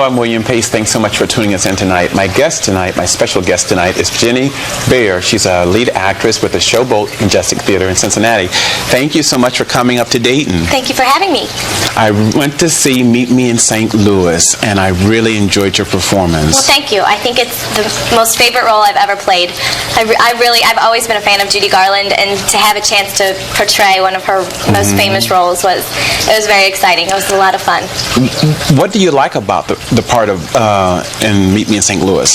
Hello, I'm William Pace. Thanks so much for tuning us in tonight. My guest tonight, my special guest tonight, is Jenny Baer. She's a lead actress with the Showboat Majestic Theatre in Cincinnati. Thank you so much for coming up to Dayton. Thank you for having me. I went to see Meet Me in St. Louis, and I really enjoyed your performance. Well, thank you. I think it's the most favorite role I've ever played. I've always been a fan of Judy Garland, and to have a chance to portray one of her most famous roles was very exciting. It was a lot of fun. What do you like about the part of in Meet Me in St. Louis?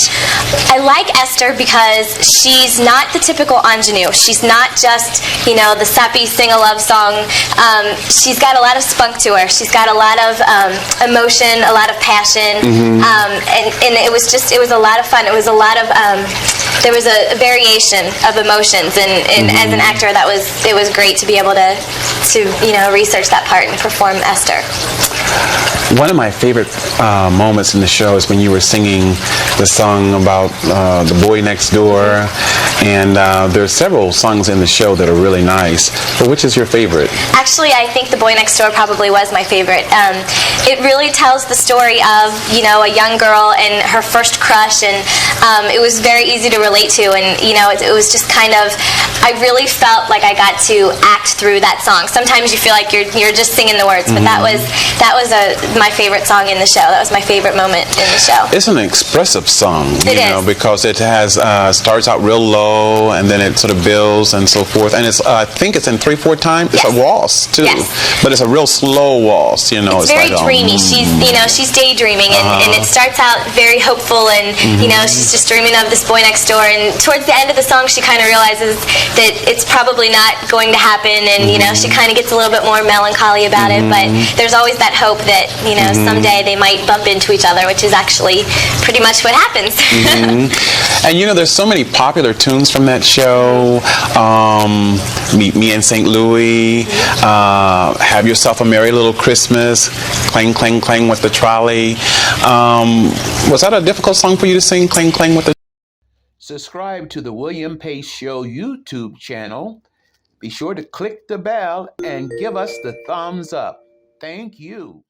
I like Esther because she's not the typical ingenue. She's not just, the sappy sing-a-love song. She's got a lot of spunk to her. She's got a lot of emotion, a lot of passion, and it was a lot of fun. It was a lot of there was a variation of emotions, and as an actor, it was great to be able to research that part and perform Esther. One of my favorite moments in the show is when you were singing the song about the boy next door, and there are several songs in the show that are really nice, but which is your favorite? Actually, I think The Boy Next Door probably was my favorite. It really tells the story of, a young girl and her first crush, and it was very easy to relate to, and, it was just kind of, I really felt like I got to act through that song. Sometimes you feel like you're just singing the words, but that was my favorite song in the show. That was my favorite moment in the show. It's an expressive song, because it has starts out real low and then it sort of builds and so forth. And it's I think it's in 3/4 time. It's a waltz too, but it's a real slow waltz. It's very like, dreamy. She's daydreaming, and it starts out very hopeful, and she's just dreaming of this boy next door. And towards the end of the song, she kind of realizes that it's probably not going to happen, and she kind of gets a little bit more melancholy about it. But there's always that hope that someday they might bump into each other, which is actually pretty much what happens. And there's so many popular tunes from that show. Meet Me in St. Louis, Have Yourself a Merry Little Christmas, Clang Clang Clang with the Trolley. Was that a difficult song for you to sing, Clang Clang with the... Subscribe to the William Pace Show YouTube channel. Be sure to click the bell and give us the thumbs up. Thank you.